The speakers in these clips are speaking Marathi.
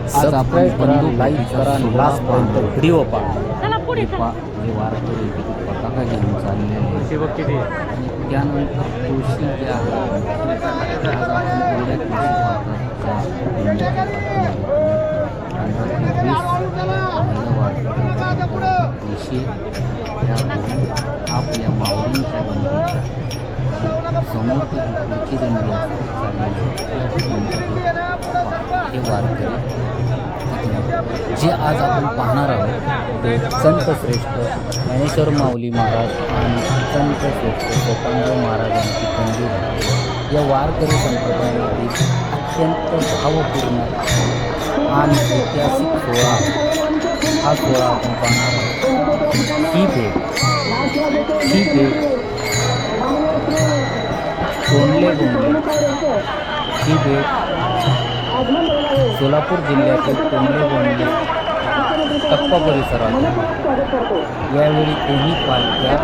सबस्क्राईब करा, लाईक करा, लास्टपर्यंत व्हिडिओ पहा. हे वारकरी पताका घेऊन चाललेले आणि त्यानंतर तुळशी जे आहे आज आपण एवढ्या तुळशी पाहतात तुळशी आपल्या माऊलींच्या गणपतीच्या समोर तुळशी गणपती हे वारकरी जे आज आपण पाहणार आहोत ते संत श्रेष्ठ ज्ञानेश्वर माऊली महाराज आणि संत श्रेष्ठ सोपानदेव महाराजांची मंदिर आहे. या वारकरी संप्रदायातील अत्यंत भावपूर्ण आणि ऐतिहासिक सोहळा हा सोहळा आपण पाहणार आहोत. ही भेट कोंडले ही भेट सोलापूर जिल्ह्यातील कोंडले टप्पा परिसरात यावेळी दोन्ही पालख्या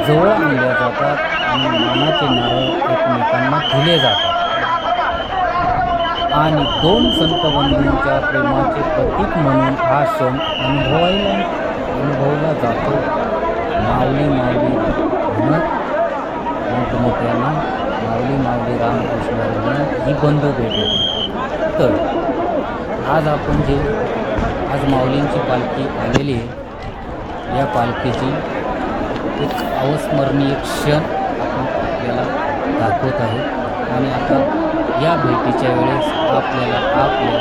जवळ आणल्या जातात आणि मानाचे नारळ एकमेकांना दिले जातात आणि दोन संत बंधूंच्या प्रेमाचे प्रतीक म्हणून हा क्षण अनुभवला जातो. माऊली माऊली म्हणत मोठमोठ्यानं माऊली रामकृष्ण ही बंधू भेट होती. तर आज आपण आज माऊलींची पालखी आलेली आहे. या पालखीची एक अविस्मरणीय क्षण आपण आपल्याला दाखवत आहे आणि आता या भेटीच्या वेळेस आपल्याला आपल्या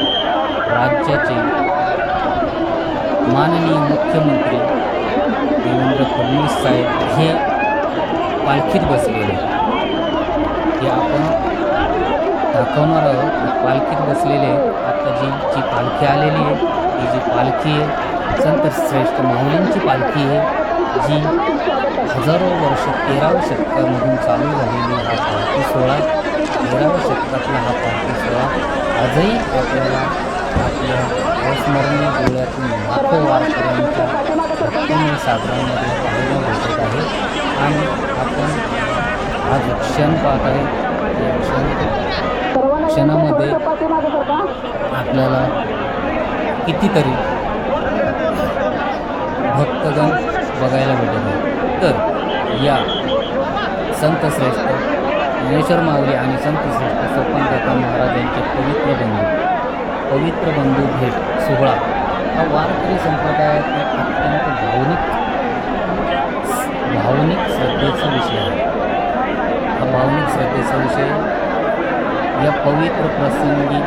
राज्याचे माननीय मुख्यमंत्री देवेंद्र फडणवीस साहेब हे पालखीत बसलेले हे आपण दाखवणार आहोत. पालखीत बसलेले आता जी पालखी आलेली आहे ही जी पालखी आहे संत श्रेष्ठ माऊलींची पालखी आहे जी हजारो वर्ष 13व्या शतकामधून चालू झालेली हा पालखी सोहळा 13व्या शतकातला हा पालखी सोहळा आजही आपल्याला आपल्या अविस्मरणीय डोळ्यातून लाखो वारकऱ्यांच्या भक्तिमय सागरांमध्ये पाहायला भेटत आहे आणि आपण आज क्षण पाहत आहे. या क्षणामध्ये आपल्याला कितीतरी भक्तगण बघायला भेटत आहे. तर या संत श्रेष्ठ ज्ञानेश्वर माऊली आणि संत श्रेष्ठ सोपानदेव महाराजांचे पवित्र बंधू भेट सोहळा हा वारकरी संप्रदायातील अत्यंत भावनिक श्रद्धेचा विषय आहे. हा भावनिक श्रद्धेचा विषय या पवित्र प्रसंगी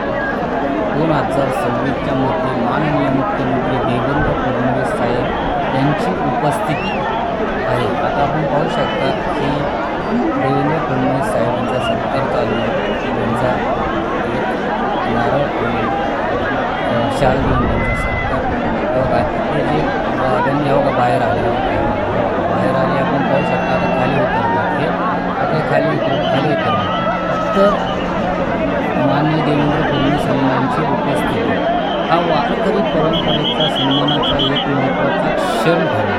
2026च्या मध्ये माननीय मुख्यमंत्री देवेंद्र फडणवीस साहेब यांची उपस्थिती आहे. आता आपण पाहू शकता की देवेंद्र फडणवीस साहेबांचा सत्कार चालू आहे. त्यांचा नारळ शाल देऊन त्यांचा सत्कार बघा ते जे त्यांनी बघा बाहेर आले आपण पाहू शकता. आता खाली उतरतात हे आता खाली उतरतात. तर माननीय देवेंद्र फडणवीस यांची उपस्थिती हा वारकरी परंपरेचा सन्मानाचा एक महत्त्वाचा क्षण ठरला.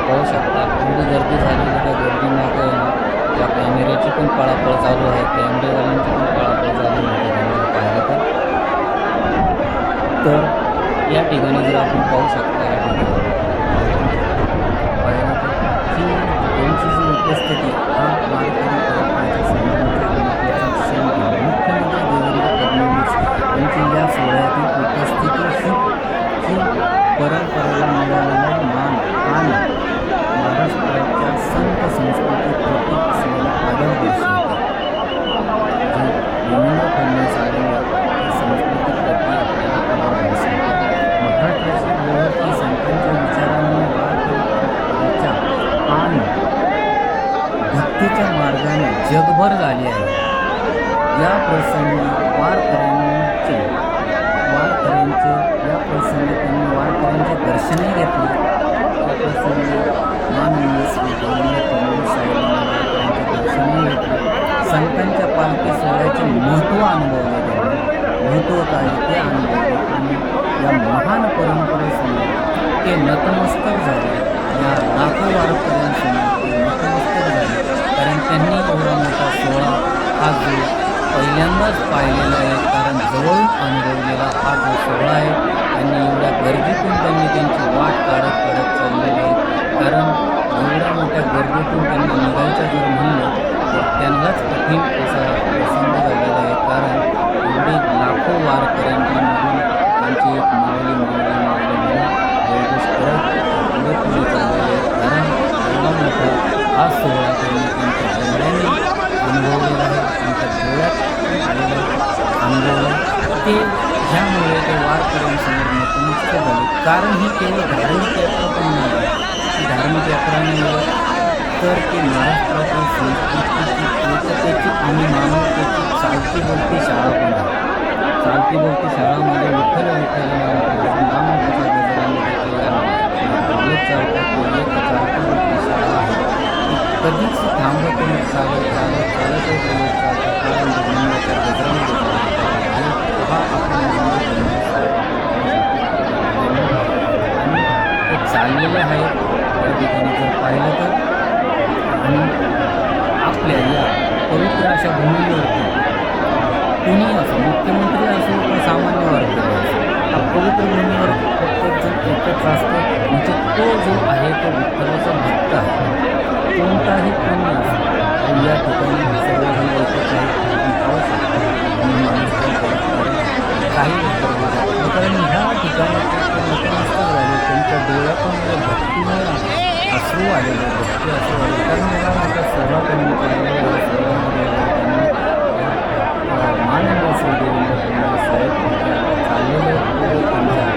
पाहू शकता एवढी गर्दी झालेली त्या गर्दी मागे त्या कॅमेऱ्याची पण पळापळ चालू आहे. कॅमेरेवाल्यांची पण पळापळ चालू आहे पाहिलं तर या ठिकाणी जर आपण पाहू शकता या ठिकाणी पाहिलं तर की त्यांची जी उपस्थिती हा वारकरी परंपरेचा सन्मानाचा क्षण ठरला. मुख्यमंत्री देवेंद्र फडणवीस यांची या सोहळ्यातील उपस्थिती ही परंपरेला मिळालेला मान आणि महाराष्ट्राच्या संत संस्कृती प्रतीक असलेला आदर दर्शवते. जे देवेंद्र फडणवीस आलेले त्या संस्कृती प्रती आपल्याला आदर दर्शवते. महाराष्ट्राची ओळख ही संतांच्या विचारांनी वारकऱ्याच्या आणि भक्तीच्या मार्गाने जगभर झाली आहे. या प्रसंगी वारकऱ्यांचे या प्रसंगी त्यांनी वारकऱ्यांचे दर्शनही घेतले. त्या प्रसंगी माननीय श्री देवेंद्र फडणवीस साहेबांनी वारकऱ्यांचे दर्शनही घेतले. संतांच्या पालखी सोहळ्याचे महत्त्व अनुभवले त्यांनी महत्त्व काय ते अनुभवले आणि या महान परंपरेसमोर ते नतमस्तक झाले. या लाखो वारकऱ्यांसमोर ते नतमस्तक झाले कारण त्यांनी एवढा मोठा सोहळा हा जो पहिल्यांदाच पाहिलेला आहे कारण जवळून अनुभवलेला कठीण असा प्रसंग झालेला आहे. कारण एवढे लाखो वारकऱ्यांच्या मधून त्यांची एक माऊली माऊली माऊली म्हणून जयघोष करत पुढे पुढे चाललेले आहेत. कारण एवढा मोठा हा सोहळा त्यांनी त्यांच्या डोळ्यांनी अनुभवलेला आहे, त्यांच्या डोळ्यात आलेलं अनुभवलं ते ह्यामुळे ते वारकऱ्यांसमोर नतमस्तक झाले. कारण ही केवळ धार्मिक यात्रा पण नाही आहे. धार्मिक यात्रा नाही तर ती महाराष्ट्रातील संस्कृतीची एकतेची आणि मानवतेची चालती बोलती शाळा पण आहे. चालती बोलती शाळामध्ये विठ्ठल विठ्ठल नामाच्या गजरामध्ये चालत चालतात ते एक चालती बोलती शाळा आहे. ती कधीच थांबत नाही, चालत चालत चालतच चालतात कारण नामाच्या गजरामध्ये हा आपण आणि ते चाललेलं आहे त्या ठिकाणी जर पाहिलं तर. आणि आपल्या या पवित्र अशा भूमीवरती कुणी असो, मुख्यमंत्री असो किंवा सामान्य वारकरी असो, हा पवित्र भूमीवर प्रत्येक जण एकच असतो. म्हणजे तो जो आहे तो विठ्ठलाचा भक्त आहे. कोणताही कोणी असो पण या ठिकाणी सर्वजण एकच आहे. काही कारण ह्या ठिकाणी नतमस्तक झाले, त्यांच्या डोळ्यातून भक्तीमय अश्रू आलेले, भक्ती अश्रू आले. कारण मला मोठा सोहळा त्यांनी केलेला या सोहळ्यामध्ये माननीय श्री देवेंद्र फडणवीस साहेब चाललेले पुढे त्यांच्या,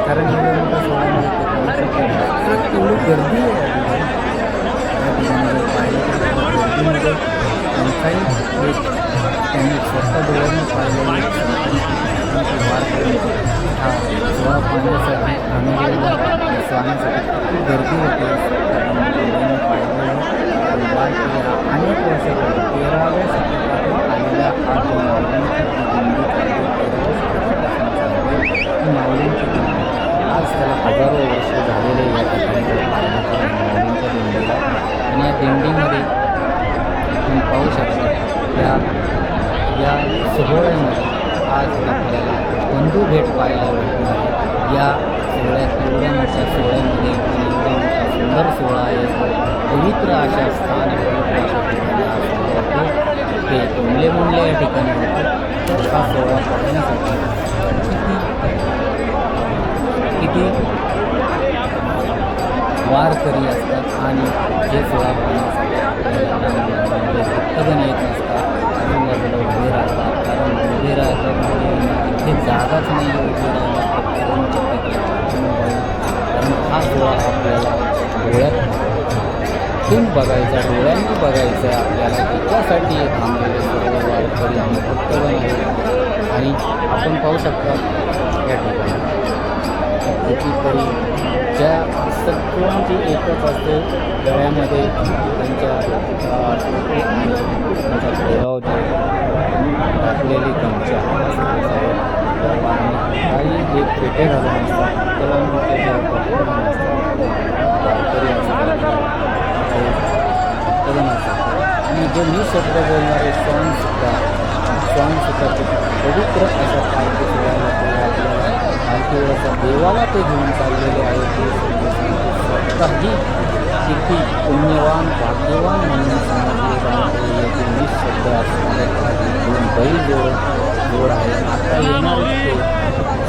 कारण एवढ्या मोठ्या सोहळ्यामध्ये ते करू शकतात. तेवढी गर्दी आहे त्या ठिकाणी जर पाहिलं तर गर्दीमध्ये त्यांचाही एक त्यांनी स्वतः डोळ्यांनी पाहिलेली वारकऱ्यांची हा सोहळा पाहण्यासाठी अनुभवला स्वामीसाठी खूप गर्दी होते. डोळ्यांनी पाहिलेलं वारकरी हा अनेक वर्षापूर्वी 13व्या शतकातून आलेला हा जो माऊलींची दिंडी चालते 13व्या शतकापासून माऊलींची दिंडी आज त्याला हजारो वर्ष झालेले या ठिकाणी माऊलींच्या दिंडीला. आणि या दिंडीमध्ये तुम्ही पाहू शकता या सोहळ्यामध्ये आज आपल्याला बंधू भेट पाहायला भेटणार आहे. या सोहळ्यात एवढ्या मोठ्या सोहळ्यामध्ये एवढा मोठा सुंदर सोहळा आहे. पवित्र अशा स्थान पवित्र अशा ठिकाणी ते मुंडले मुंडले या ठिकाणी होते. तर हा सोहळा पाहण्यासाठी किती वारकरी असतात आणि जे सोहळा पाहण्यासाठी भक्तगण येत असतात. आजूबाजूला उभे राहतात, कारण उभे राहतात म्हणजे इथे जागाच नाही आहे उभे राहायला कारण हा सोहळा आपल्याला डोळ्यात ठेवून बघायचा, डोळ्यांनी बघायचा आहे आपल्याला. त्याच्यासाठी हे थांबलेले सर्व वारकरी आणि भक्तगण आहेत. आणि आपण पाहू शकता या ठिकाणी कितीतरी ज्या सगळ्यांची एकच असते गळ्यामध्ये त्यांच्या त्यांच्या पेराव जे टाकलेली गमच्या काही जे पेटे घालून असतात त्याला ज्या भक्तगण असतात वारकरी असतात भक्तगण असतात आणि जे मी शब्द बोलणारे सॉंगसुद्धा ते पवित्र अशा पालखी सोहळ्याला ते आपल्याला पालखी वेळेचा देवाला ते घेऊन चाललेले आहेत. ते स्वतःही किती पुण्यवान भाग्यवान म्हणून समजले जाणारे याचे निशब्द असणारे दोन बैल जोड आहे. आता येणारे ते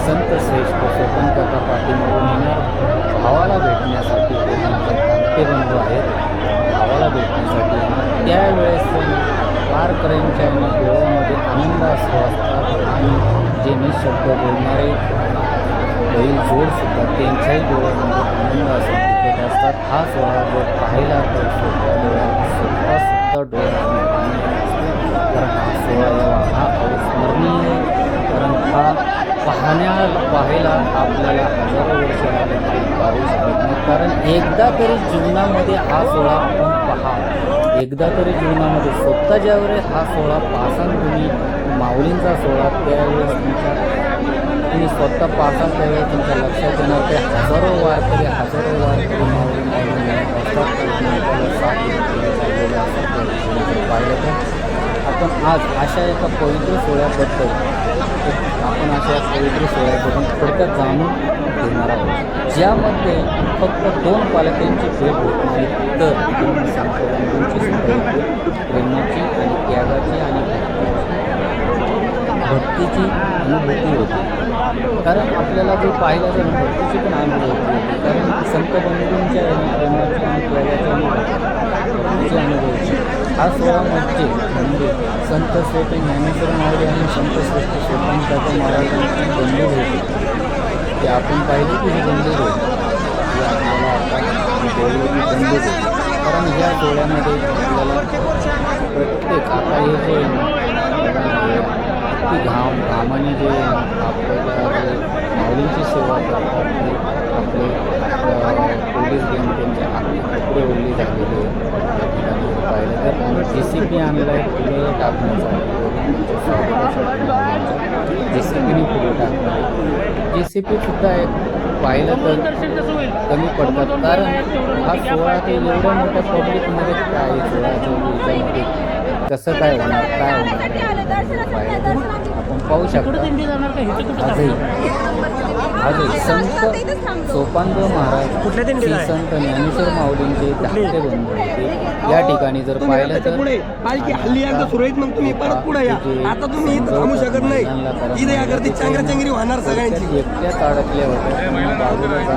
संत श्रेष्ठ स्वतंत्रता पाठीमागून येणार भावाला भेटण्यासाठी ते त्यांचे धाकटे बंधू आहेत. भावाला भेटण्यासाठी येणार त्यावेळेस वारकऱ्यांच्या डोळ्यामध्ये आनंद असतात आणि जे निशब्द बोलणारे बैल जोडसुद्धा त्यांच्याही डोळ्यामध्ये आनंद असतात. हा सोहळा जर पाहिला तर सुद्धा डोळ्यामध्ये पाणी असते. कारण हा सोहळा हा अविस्मरणीय, कारण हा पाहायला आपल्याला हजारो वर्ष पाहू शकत नाही. कारण एकदा तरी जीवनामध्ये हा सोहळा आपण पहा, एकदा तरी जीवनामध्ये स्वतः ज्यावेळेस हा सोहळा पाहसाल तुम्ही माऊलींचा सोहळा त्यावेळेस तुम्ही स्वतः पाहसाल त्यावेळेस तुमच्या लक्षात येणार ते हजारो वारकरी माऊली पाहिलं तर आपण आज अशा एका पवित्र सोहळ्याबद्दल थोडक्यात जाणून घेणार आहोत, ज्यामध्ये फक्त 2 पालकांची भेट होत नाही, तर 2 संतबंधूंची सुद्धा इथे प्रेमाची आणि त्यागाची आणि भक्तीची अनुभूती होती. कारण आपल्याला जे पाहिलं तर भक्तीची पण अनुभूती होती, कारण संतबंधूंच्या प्रेमाची आणि त्यागाची आणि भक्तीची अनुभूती. हा सोहळा म्हणजे संत श्रेष्ठ ज्ञानेश्वर माऊली आणि संत श्रेष्ठ सोपानकाका महाराजांची बंधू भेट. ते आपण पाहिली की ही बंधू भेट ही आपल्याला आता बोललो की बंधू भेट. कारण या सोहळ्यामध्ये आपल्याला प्रत्येक आता हे जे ती घामाने जे आपल्याला जे माऊलींची सेवा करतात ते आपले पोलीस घेऊन त्यांचे आपले कपडे ओढले झालेले या ठिकाणी पाहिलं तर JCB आणला आहे फुलं टाकण्याचा JCBने फुलं टाकणार. JCB सुद्धा एक पाहिलं तर कमी पडतात, कारण हा सोहळा ते एवढ्या मोठ्या पब्लिकमध्ये काय सोहळ्याच्या याच्यामध्ये कसं काय होणार आपण पाहू शकतो. आजही संत सोपानदेव महाराज श्री संत ज्ञानेश्वर माऊलींचे धाकटे बंधू होते. या ठिकाणी जर पाहिलं तर पालखी हल्ली एकदा सुरळीत मग तुम्ही परत पुढे या. आता तुम्ही इथं थांबू शकत नाही, इथे या गर्दीत चांगरी होणार सगळ्यांची. एकट्याच अडकल्या होत्या, त्यांना बाजूला जा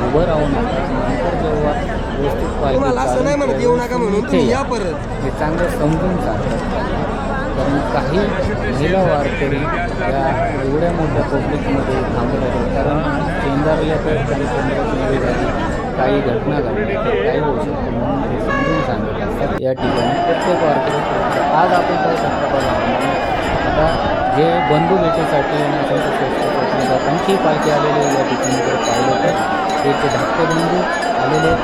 उभं राहून नंतर जेव्हा व्यवस्थित तुम्हाला असं नाही म्हणत येऊ नका म्हणून तुम्ही या परत. हे चांगलं समजून सांगतात. कारण काही महिला वारकरी या एवढ्या मोठ्या पब्लिकमध्ये थांबत आहेत, कारण शेंदारल्या तर काही 15 झाली, काही घटना घडल्या तर काही होऊ शकते, म्हणून ते समजून सांगत असतात. या ठिकाणी प्रत्येक वारकरी आज आपण पाहू शकता बघा. आता जे बंधू भेटीसाठी आणखी पालखी आलेले या ठिकाणी जर पाहिलं तर त्याचे धाकटे बंधू आलेले.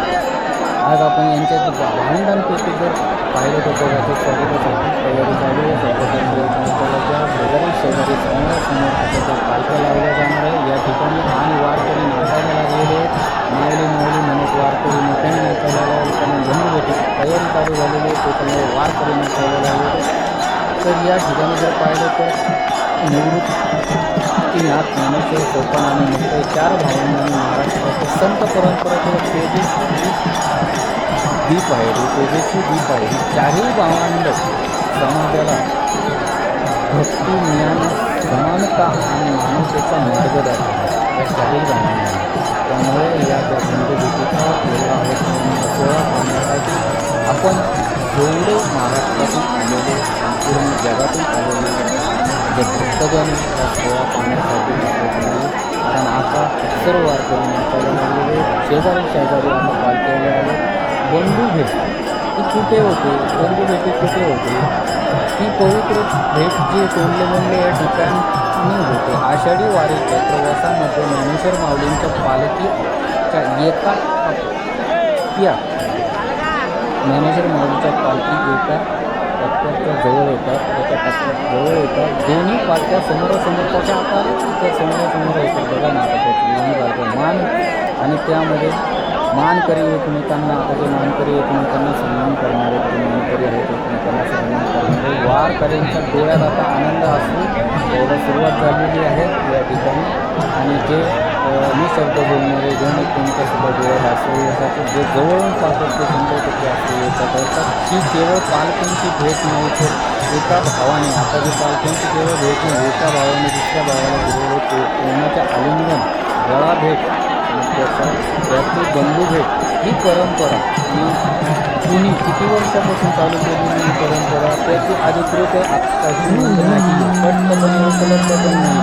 आज आपण यांच्यात भावंडांपैकी जर पाहिलं तर बघा ते स्वागतासाठी तयारी चालू आहे. ज्या शेजारी समोर पालख्या लावल्या जाणार आहे या ठिकाणी आणि वारकरी नाचायला लागलेले माऊली माऊली म्हणत वारकरी मोठ्याने नाचायला लागले, कारण बंधू भेटी तयारी चालू झालेली आहे, त्याच्यामुळे वारकरी नाचायला लागलेले. तर या ठिकाणी जर पाहिलं तर निवृत्तीनाथ ज्ञानेश्वर सोपान आणि मुक्ताई 4 भावंडांनी महाराष्ट्राच्या संत परंपरेचे दीप आहे, तेजेची दीप आहे. ही 4ही भावंड समाजाला भक्ती, ज्ञान, समानता आणि मानवतेचा मार्ग दाखवतात या 4ही भावंडांना. त्यामुळे या बंधू भेटीचा सोहळा पाहण्यासाठी आपण जेवढे महाराष्ट्रातून आलेले संपूर्ण जगातून आलेले जे भक्तगण या सोहळा पाहण्यासाठी कारण आता सर्व वारकरी नाचायला लागलेले. शेजारी आता पालख्याला आले. बंधू भेट ही कुठे होते, बंधू भेटी कुठे होते, ही पवित्र भेट जी तोंडले या ठिकाणी होते. आषाढी वारीच्या प्रवासामध्ये ज्ञानेश्वर माऊलींच्या पालखीच्या एका टप्प्या ज्ञानेश्वर माऊलीच्या पालखी एका टप्प्याच्या जवळ येतात, दोन्ही पालख्या समोरासमोर त्याच्या आकारात त्या समोरासमोर येतात. बघा ना आता त्याची दोन्ही पालख्या मान आणि त्यामध्ये मानकरी एकमेकांना आता जे मानकरी एकमेकांना सन्मान करणारे ते मानकरी आहेत, एकमेकांना सन्मान करणारे वारकऱ्यांच्या डोळ्यात आता आनंद असू एवढं सुरुवात झालेली आहे या ठिकाणी. आणि जे निशब्द बोलणारे जण त्यांच्यासुद्धा डोळ्यात असू येतात, जे जवळून पाहतात ते समजवतात की असू येतात. ही केवळ पालकांची भेट नाही तर एका भावाने आता जी पालकांची केवळ भेट नाही, एका भावाने दुसऱ्या भावाला दिलेले प्रेमाच्या आलिंगन गळा भेट त्यातली बंधू भेट ही परंपरा कुणी किती वर्षापासून चालू केलेली ही परंपरा त्याची अधिकृत आत्ताची नाही, स्पष्टपणे उपलब्ध पण नाही.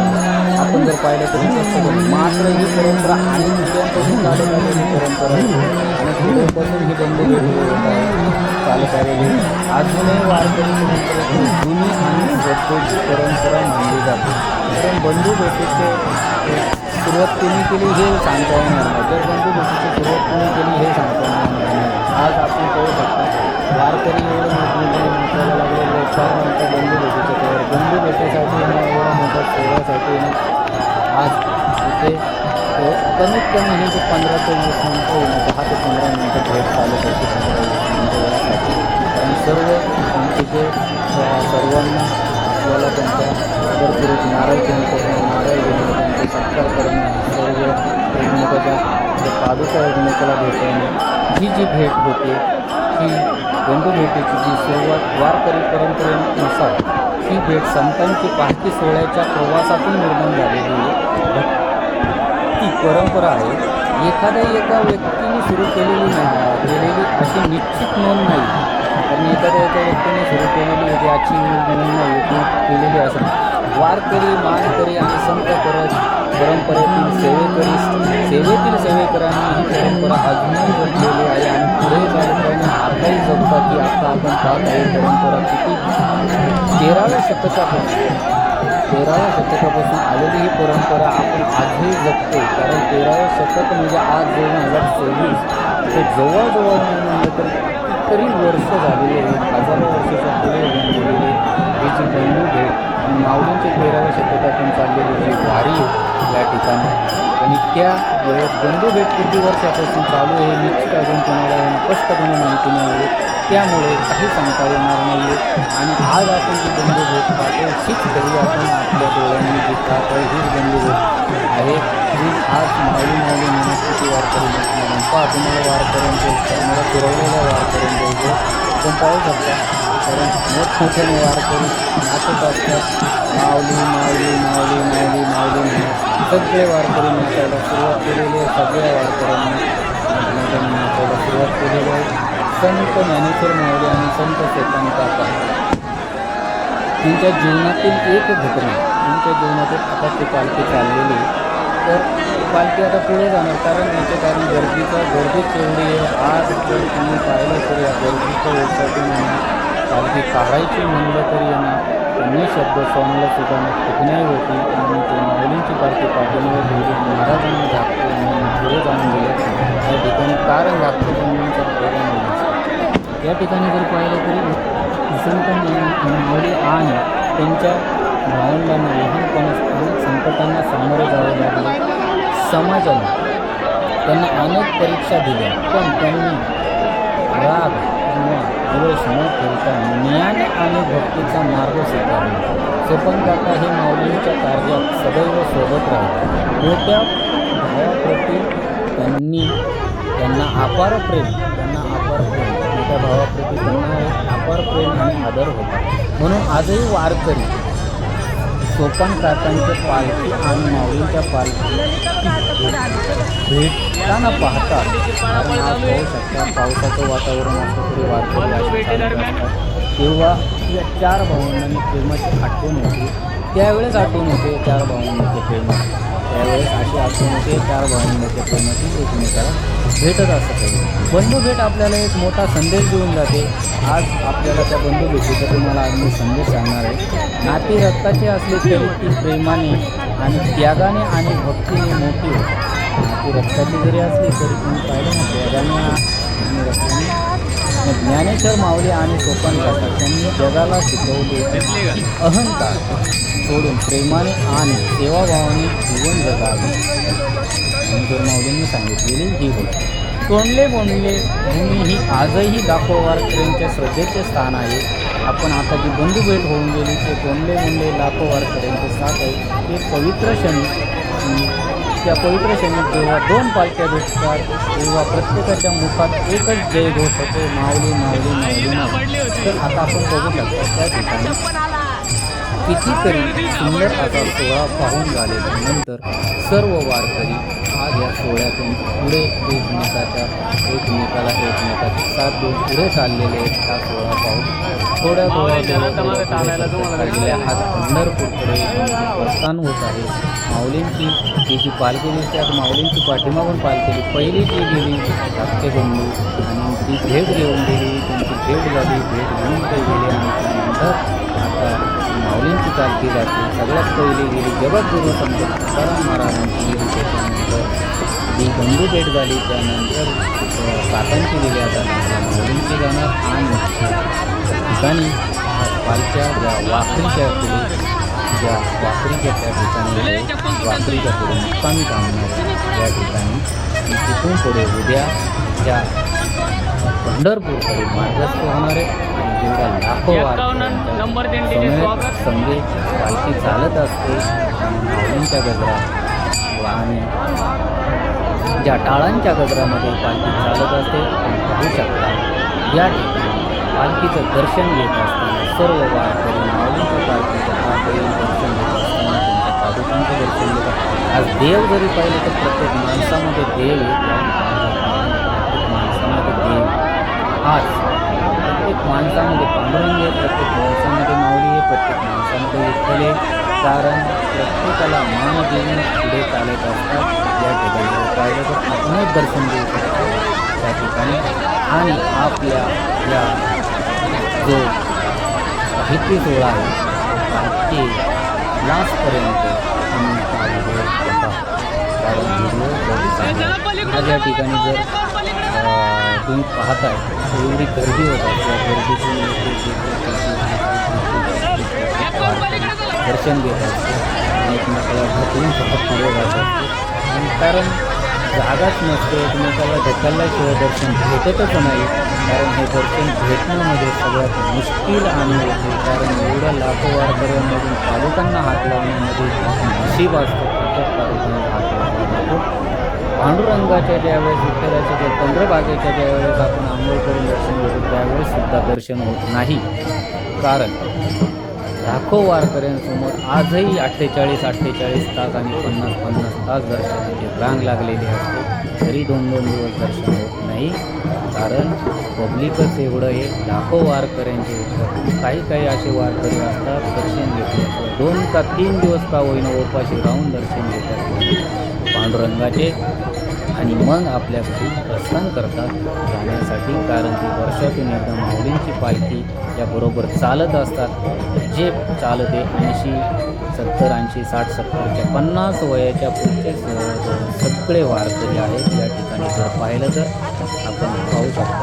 आपण जर पाहिलं तर स्पष्टपणे मात्र ही परंपरा आणि दुसऱ्यांपासून चालत आलेली परंपरा आणि पुढेपासून ही बंधू भेट चालत आलेली अजूनही वारकरी परंपरेची जुनी आणि श्रद्धेची परंपरा मानली जाते. कारण बंधू भेटीचे सुरुवात कोणी केली हे सांगता येणार नाही. जर बंधू भेटीची सुरुवात कोणी केली हे सांगता येणार नाही. आज आपण कळू शकता वारकरी एवढं मोठमोठे नाचायला लागलेले 4 नंतर बंधू भेटीच्या त्यावर बंधू भेटीसाठी एवढ्या मोठ्या सोहळ्यासाठी आज इथे कमीत कमी हे जे 15 ते 20 मिनटं होईल, 10 ते 15 मिनटं भेट चालत होती 15 ते 20 मिनटं यासाठी. कारण सर्व त्यांचे जे सर्वांना आपल्याला त्यांच्या भरपूर नारळ घेऊन त्यांचे सत्कार दादूसाहेब निकोला भेटणे ही जी भेट होते ही बंधू भेटीची जी सुरुवात वारकरी परंपरेनुसार ही भेट संतांची पालखी सोहळ्याच्या प्रवासातून निर्माण झालेली ती परंपरा आहे. एका व्यक्तीने सुरू केलेली अशी निश्चित नोंद नाही, कारण एका व्यक्तीने सुरू केलेली याची नोंद नाही केलेली असं वारकरी मानकरी आणि संत परंपरेतील सेवेतील सेवेकरांनी ही परंपरा अजूनही जपलेली आहे आणि पुढे चालताना आताही जपतात. की आता आपण पाहत आहे परंपरा किती 13व्या शतकापासून आलेली ही परंपरा आपण आजही जपतो. कारण 13वे शतक म्हणजे आज 2024 ते जवळजवळ म्हणलं तर कितीतरी वर्ष झालेले आहेत, हजारो वर्षाच्या पुढे होऊन गेलेले ही जी बंधू भेट माऊलींच्या 13व्या शतकातून चाललेली जी वारी आहे या ठिकाणी. आणि त्या वेळेस बंधू भेट किती वर्षापासून चालू आहे निश्चित अजून कोणाला स्पष्टपणे माहिती नाही आहे, त्यामुळे काही सांगता येणार नाही आहे. आणि आज आपण जी बंधू भेट पाहतो हीच तरी आपण आपल्या डोळ्यांनी जी पाहतो हीच बंधू भेट आहे जी आज माऊली म्हणून किती वारकरी पहा तुम्हाला वारकऱ्यांचे कॅमेरा फिरवलेल्या वारकऱ्यांचे आपण पाहू शकता. कारण मोठमोठ्याने वारकरी नाचत असतात माऊली माऊली माऊली माऊली माऊली म्हणून सगळे वारकरी नाचायला सुरुवात केलेली आहे. सगळ्या वारकऱ्यांनी नाचायला सुरुवात केलेली आहे. संत ज्ञानेश्वर माऊली आणि संत चेतन काका त्यांच्या जीवनातील एक घटना त्यांच्या जीवनातील आता ती पालखी चाललेली. तर पालखी आता पुढे जाणार कारण याच्या कारण गर्दीच एवढी आहे. आज जर तुम्ही पाहिलं तर या गर्दीच्या वेळसाठी पालखी काढायची म्हणलं तरी येणार अन्य शब्द स्वामीला सुद्धा कठीणाई होती आणि ते माऊलींची पालखी पाठवण्यावर गेली महाराजांनी धाकटे पुढे जाऊन गेले. त्या ठिकाणी कारण धाकटे बंधूंचा प्रेरणा या ठिकाणी जर पाहिलं तरी संत माऊली आणि त्यांच्या भावंडांना लहानपणास संकटांना सामोरे जावे लागले. समाजाने त्यांना अनेक परीक्षा दिल्या पण त्यांनी राग किंवा द्वेष न ठेवता ज्ञान आणि भक्तीचा मार्ग स्वीकारला. चेतन काका हे माऊलींच्या कार्यात सदैव सोबत राहिले. मोठ्या भावाप्रती त्यांना अपार प्रेम मोठ्या भावाप्रती त्यांना अपार प्रेम आणि आदर होता. म्हणून आजही वारकरी सोपान काकांच्या पालखी आणि माऊलींच्या पालखी भेटताना पाहतात. कारण आज पाहू शकता पावसाचं वातावरण असतं तरी वारकरी तेव्हा या 4 भावंडांनी प्रेमाची आठवण होती. त्यावेळेस आठवण होते 4 भावंडांचे प्रेम. त्यावेळेस अशी आठवण होते 4 भावंडांच्या प्रेमाची एकमेकाला भेटत असतं. बंधू भेट आपल्याला एक मोठा संदेश देऊन जाते. आज आपल्याला त्या बंधू भेटीचा तुम्हाला आज मी संदेश सांगणार आहे. नाती रक्ताचे असले तरी ती प्रेमाने आणि त्यागाने आणि भक्तीने मोठी होते. नाती रक्ताची जरी असली तरी तुम्ही पाहिलं ना त्यागाने आणि रक्ताने. ज्ञानेश्वर माऊली आणि सोपान काका त्यांनी जगाला शिकवले की अहंकार सोडून प्रेमाने आणि सेवाभावाने जीवन जगावे. ज्ञानेश्वर माऊलींनी सांगितलेली ही गोष्ट. तोंडले बोंडले भूमी ही आजही लाखो वारकऱ्यांच्या श्रद्धेचे स्थान आहे. आपण आता जी बंधू भेट होऊन गेली ते तोंडले बोंडले लाखो वारकऱ्यांचे साथ आहे. ते पवित्र क्षणी त्या पवित्र क्षणी जेव्हा 2 पालख्या भेटतात तेव्हा प्रत्येकाच्या मुखात एकच जय घोष होतो माऊली माऊली माऊली माऊली. तर आता आपण बघू शकतो त्या ठिकाणी कितीतरी सुंदर असा सोहळा पाहून झाल्यानंतर सर्व वारकरी आज या सोहळ्यातून पुढे एकमेकाची साथ देऊन पुढे चाललेले आहेत. हा सोहळा पाहून थोड्या आज पंढरपूरकडे प्रस्थान होत आहे. माऊलींची जी पालखी दिसते आता माऊलींची पाठीमागून पालखी पहिली जी गेली धाकटे बंधू आणि ती भेट घेऊन गेली. त्यांची भेट झाली. भेट घेऊन ते गेले आणि त्यानंतर आता माऊलींची पालखी जाते. सगळ्यात पहिली गेली जगद्गुरू संत तुकाराम महाराजांची गेली. त्याच्यानंतर ती बंधू भेट झाली. त्यानंतर काकांची गेली. आता माऊलींची जाणार आणि ठिकाणी पालख्या ज्या वाखरीच्या त्या ठिकाणी वाखरीच्या पुढे मुक्कामी थांबणार त्या ठिकाणी तिथून पुढे उद्या ज्या पंढरपूरकडे मार्गस्थ होणारे आणि जेवढ्या लाखो वारकऱ्यांच्या संगे पालखी चालत असते. माऊलींच्या गजरा आणि ज्या टाळांच्या गजरामध्ये पालखी चालत असते आपण पाहू शकता. या ठिकाणी पालखीचं दर्शन घेत असताना सर्व वारकरी माऊलींच्या पालखीचं पालखीचं दर्शन घेत असताना त्यांच्या पादुकांचं दर्शन घेतात. आज देव जरी पाहिलं तर प्रत्येक माणसामध्ये देव आहे. प्रत्येक माणसामध्ये देव आज प्रत्येक माणसामध्ये पांडुरंग आहे, प्रत्येक माणसामध्ये माऊली आहे, प्रत्येक माणसामध्ये विठ्ठल आहे. कारण प्रत्येकाला मान देऊन पुढे चालत असतात. या ठिकाणी पाहिलं तर आपणच दर्शन देऊ शकतो त्या ठिकाणी. आणि आपल्या या जो साहित्य सोहळा आहे ते लास्टपर्यंत तुम्ही हा व्हिडिओ बघा. कारण व्हिडिओ आज या ठिकाणी जर तुम्ही पाहताय एवढी गर्दी होतात. त्या गर्दीतून दर्शन घेत असते आणि एकमेकाला ढकलून सतत पुढे जात असते. आणि कारण जागाच नसते, एकमेकाला ढकलल्याशिवाय दर्शन भेटतच नाही. कारण हे दर्शन भेटण्यामध्ये सगळ्यात मुश्किल आणि होते. कारण एवढ्या लाखो वारकऱ्यांमधून पादुकांना हात लावण्यामध्ये नशीब असतो. प्रत्येक पादुकांना हात लावला जातो. पांडुरंगाच्या ज्यावेळेस विठ्ठलाच्या ज्या चंद्रभागेच्या ज्यावेळेस आपण आंघोळ करून दर्शन घेतो त्यावेळेस सुद्धा दर्शन होत नाही. कारण लाखो वारकऱ्यांसमोर आजही 48 तास आणि 50 तास दर्शनाची रांग लागलेली असते. तरी 2 दिवस दर्शन होत नाही. कारण पब्लिकच एवढं आहे. लाखो वारकऱ्यांचे काही असे वारकरी असतात दर्शन घेतल्याशिवाय 2 का 3 दिवस का होईना उपाशी राहून दर्शन घेतात पांडुरंगाचे आणि मग आपल्या घरी प्रस्थान करतात जाण्यासाठी. कारण ती वर्षातून एकदा माऊलींची पालखी याबरोबर चालत असतात. जे चालते 80, 70, 80, 60, 70च्या 50 वयाच्या पुढचे सगळे वारकरी आहेत. या ठिकाणी जर पाहिलं तर आपण पाहू शकतो